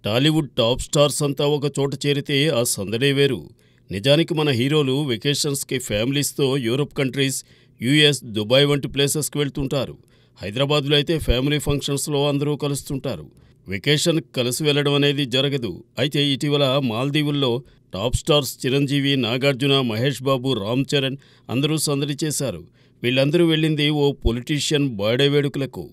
Tollywood top stars అంతా ఒక చోట చేరితే ఆ సందడే వేరు. నిజానికి మన హీరోలు వెకేషన్స్కి ఫ్యామిలీస్తో యూరోప్ కంట్రీస్, యూఎస్, దుబాయ్ వంటి ప్లేసెస్కి వెళ్తుంటారు. హైదరాబాద్లో అయితే ఫ్యామిలీ ఫంక్షన్స్లో అందరూ కలుస్తుంటారు. వెకేషన్కి కలిసి వెళ్ళడం అనేది జరగదు. అయితే ఇటీవల మాల్దీవుల్లో టాప్ స్టార్స్ చిరంజీవి, నాగార్జున, మహేష్ బాబు, రామ్ చరణ్ అందరూ సందడి చేశారు. వీళ్ళందరూ వెళ్ళింది ఓ పొలిటీషియన్ బర్త్డే వేడుకలకు.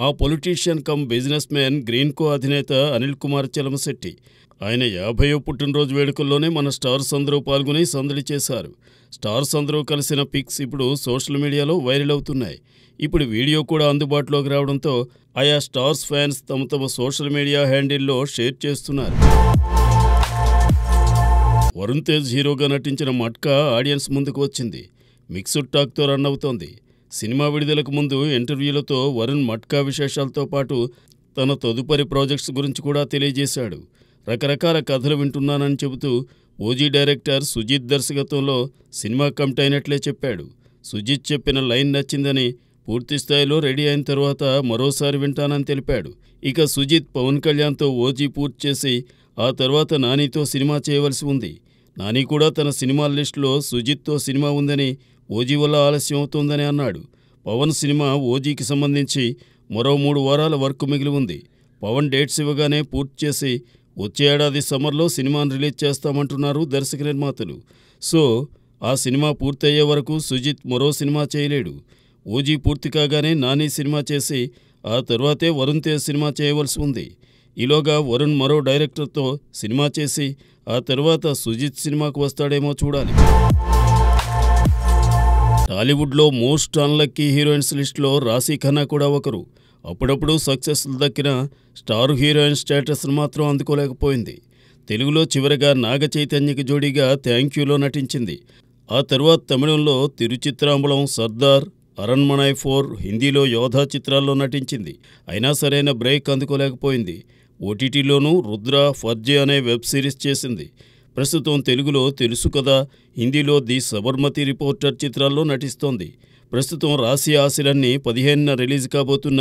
ఆ politician come business man Greenko అధినేత అనిల్ కుమార్ చలమశెట్టి. ఆయన 50వ పుట్టినరోజు వేడుకల్లోనే మన స్టార్స్ అందరూ పాల్గొని సందడి చేశారు. స్టార్స్ అందరూ కలిసిన పిక్స్ ఇప్పుడు సోషల్ మీడియాలో వైరల్ అవుతున్నాయి. ఇప్పుడు వీడియో కూడా అందుబాటులోకి రావడంతో ఆయా స్టార్స్ ఫ్యాన్స్ తమ తమ సోషల్ మీడియా హ్యాండిల్లో షేర్ చేస్తున్నారు. వరుణ్ తేజ్ హీరోగా నటించిన మట్కా ఆడియన్స్ ముందుకు వచ్చింది. మిక్స్డ్ టాక్తో రన్ అవుతోంది. సినిమా విడుదలకు ముందు ఇంటర్వ్యూలతో వరుణ్ మట్కా విశేషాలతో పాటు తన తదుపరి ప్రాజెక్ట్స్ గురించి కూడా తెలియజేశాడు. రకరకాల కథలు వింటున్నానని చెబుతూ ఓజీ డైరెక్టర్ సుజిత్ దర్శకత్వంలో సినిమా కమిట్ అయినట్లే చెప్పాడు. సుజిత్ చెప్పిన లైన్ నచ్చిందని, పూర్తిస్థాయిలో రెడీ అయిన తర్వాత మరోసారి వింటానని తెలిపాడు. ఇక సుజిత్ పవన్ కళ్యాణ్తో ఓజీ పూర్తి చేసి ఆ తర్వాత నానితో సినిమా చేయవలసి ఉంది. నాని కూడా తన సినిమాల లిస్టులో సుజిత్తో సినిమా ఉందని, ఓజీ వల్ల ఆలస్యం అవుతోందని అన్నాడు. పవన్ సినిమా ఓజీకి సంబంధించి మరో 3 వారాల వర్క్ మిగిలి ఉంది. పవన్ డేట్స్ ఇవ్వగానే పూర్తి చేసి వచ్చే ఏడాది సమ్మర్లో సినిమాను రిలీజ్ చేస్తామంటున్నారు దర్శక నిర్మాతలు. సో ఆ సినిమా పూర్తయ్యే వరకు సుజిత్ మరో సినిమా చేయలేడు. ఓజీ పూర్తి కాగానే నాని సినిమా చేసి ఆ తర్వాతే వరుణ్ తేజ్ సినిమా చేయవలసి ఉంది. ఈలోగా వరుణ్ మరో డైరెక్టర్తో సినిమా చేసి ఆ తర్వాత సుజిత్ సినిమాకు వస్తాడేమో చూడాలి. టాలీవుడ్లో మోస్ట్ అన్లక్కీ హీరోయిన్స్ లిస్టులో రాశీ ఖన్నా కూడా ఒకరు. అప్పుడప్పుడు సక్సెస్లు దక్కిన స్టార్ హీరోయిన్ స్టేటస్ను మాత్రం అందుకోలేకపోయింది. తెలుగులో చివరగా నాగ చైతన్యకి జోడీగా థ్యాంక్ యూలో నటించింది. ఆ తర్వాత తమిళంలో తిరుచిత్రాంబలం, సర్దార్, అరణ్మనై 4, హిందీలో యోధా చిత్రాల్లో నటించింది. అయినా సరైన బ్రేక్ అందుకోలేకపోయింది. ఓటీటీలోనూ రుద్ర, ఫర్జీ అనే వెబ్ సిరీస్ చేసింది. ప్రస్తుతం తెలుగులో తెలుసు కదా, హిందీలో ది సబర్మతి రిపోర్టర్ చిత్రాల్లో నటిస్తోంది. ప్రస్తుతం రాశి ఆశలన్నీ 15న రిలీజ్ కాబోతున్న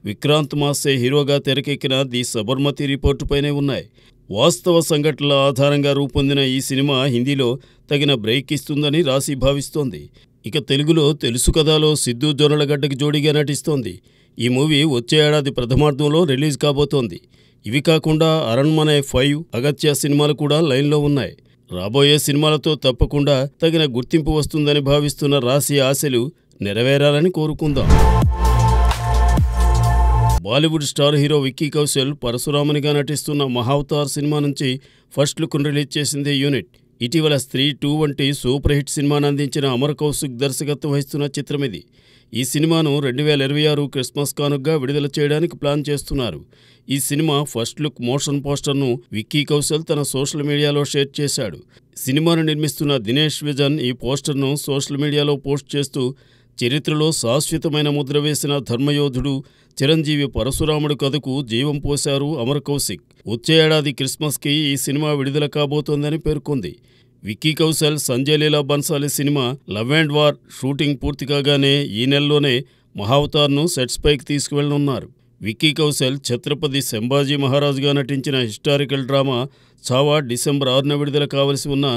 విక్రాంత్ మాసే హీరోగా తెరకెక్కిన ది సబర్మతి రిపోర్టు పైనే ఉన్నాయి. వాస్తవ సంఘటనల ఆధారంగా రూపొందిన ఈ సినిమా హిందీలో తగిన బ్రేక్ ఇస్తుందని రాశి భావిస్తోంది. ఇక తెలుగులో తెలుసు కదాలో సిద్ధు జొన్నలగడ్డకి జోడీగా నటిస్తోంది. ఈ మూవీ వచ్చే ఏడాది ప్రథమార్థంలో రిలీజ్ కాబోతోంది. ఇవి కాకుండా అరణ్మనై 5, అగత్య సినిమాలు కూడా లైన్లో ఉన్నాయి. రాబోయే సినిమాలతో తప్పకుండా తగిన గుర్తింపు వస్తుందని భావిస్తున్న రాశి ఆశలు నెరవేరాలని కోరుకుందాం. బాలీవుడ్ స్టార్ హీరో విక్కీ కౌశల్ పరశురామునిగా నటిస్తున్న మహావతార్ సినిమా నుంచి ఫస్ట్ లుక్ను రిలీజ్ చేసింది యూనిట్. ఇటీవల స్త్రీ 2 వంటి సూపర్ హిట్ సినిమాను అందించిన అమర్ కౌశిక్ దర్శకత్వం వహిస్తున్న చిత్రం ఇది. ఈ సినిమాను 2026 క్రిస్మస్ కానుకగా విడుదల చేయడానికి ప్లాన్ చేస్తున్నారు. ఈ సినిమా ఫస్ట్ లుక్ మోషన్ పోస్టర్ను విక్కీ కౌశల్ తన సోషల్ మీడియాలో షేర్ చేశాడు. సినిమాను నిర్మిస్తున్న దినేష్ విజన్ ఈ పోస్టర్ను సోషల్ మీడియాలో పోస్ట్ చేస్తూ చరిత్రలో శాశ్వతమైన ముద్ర వేసిన ధర్మయోధుడు చిరంజీవి పరశురాముడు కథకు జీవం పోశారు అమర్ కౌశిక్. వచ్చే ఏడాది క్రిస్మస్కి ఈ సినిమా విడుదల కాబోతోందని పేర్కొంది. Vicky Kaushal, Sanjay Leela Bhansali cinema Love and War shooting పూర్తి కాగానే ఈ నెలలోనే మహావతార్ను సెట్స్ పైకి తీసుకువెళ్లనున్నారు. విక్కీ కౌశల్ ఛత్రపతి సంభాజీ మహారాజుగా నటించిన హిస్టారికల్ డ్రామా ఛావా డిసెంబర్ 6న విడుదల కావలసి ఉన్న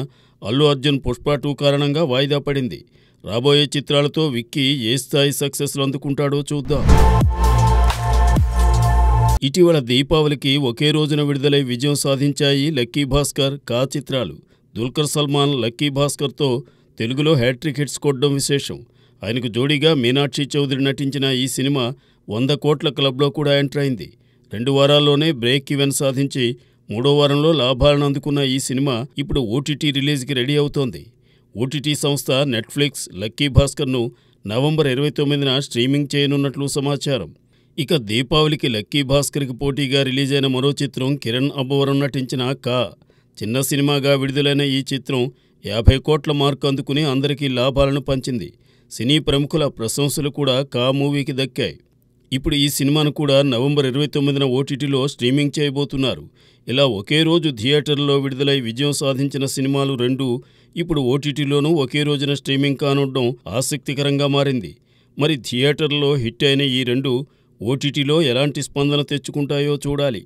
అల్లు అర్జున్ పుష్ప 2 కారణంగా వాయిదా పడింది. రాబోయే చిత్రాలతో విక్కీ ఏ స్థాయి సక్సెస్లు అందుకుంటాడో చూద్దాం. ఇటీవల దీపావళికి ఒకే రోజున విడుదలై విజయం సాధించాయి లక్కీ భాస్కర్, కా చిత్రాలు. దుల్కర్ సల్మాన్ లక్కీ భాస్కర్తో తెలుగులో హ్యాట్రిక్ హిట్స్ కొట్టడం విశేషం. ఆయనకు జోడీగా మీనాక్షి చౌదరి నటించిన ఈ సినిమా 100 కోట్ల క్లబ్లో కూడా ఎంటర్ అయింది. 2 వారాల్లోనే బ్రేక్ ఈవెన్ సాధించి 3వ వారంలో లాభాలను అందుకున్న ఈ సినిమా ఇప్పుడు ఓటీటీ రిలీజ్కి రెడీ అవుతోంది. ఓటీటీ సంస్థ నెట్ఫ్లిక్స్ లక్కీ భాస్కర్ను నవంబర్ 29న స్ట్రీమింగ్ చేయనున్నట్లు సమాచారం. ఇక దీపావళికి లక్కీ భాస్కర్కి పోటీగా రిలీజ్ అయిన మరో చిత్రం కిరణ్ అబ్బవరం నటించిన కా. చిన్న సినిమాగా విడుదలైన ఈ చిత్రం 50 కోట్ల మార్కు అందుకుని అందరికీ లాభాలను పంచింది. సినీ ప్రముఖుల ప్రశంసలు కూడా కా మూవీకి దక్కాయి. ఇప్పుడు ఈ సినిమాను కూడా నవంబర్ 29న ఓటీటీలో స్ట్రీమింగ్ చేయబోతున్నారు. ఇలా ఒకే రోజు థియేటర్లో విడుదలై విజయం సాధించిన సినిమాలు 2 ఇప్పుడు ఓటీటీలోనూ ఒకే రోజున స్ట్రీమింగ్ కానుండడం ఆసక్తికరంగా మారింది. మరి థియేటర్లో హిట్ అయిన ఈ 2 ఓటీటీలో ఎలాంటి స్పందన తెచ్చుకుంటాయో చూడాలి.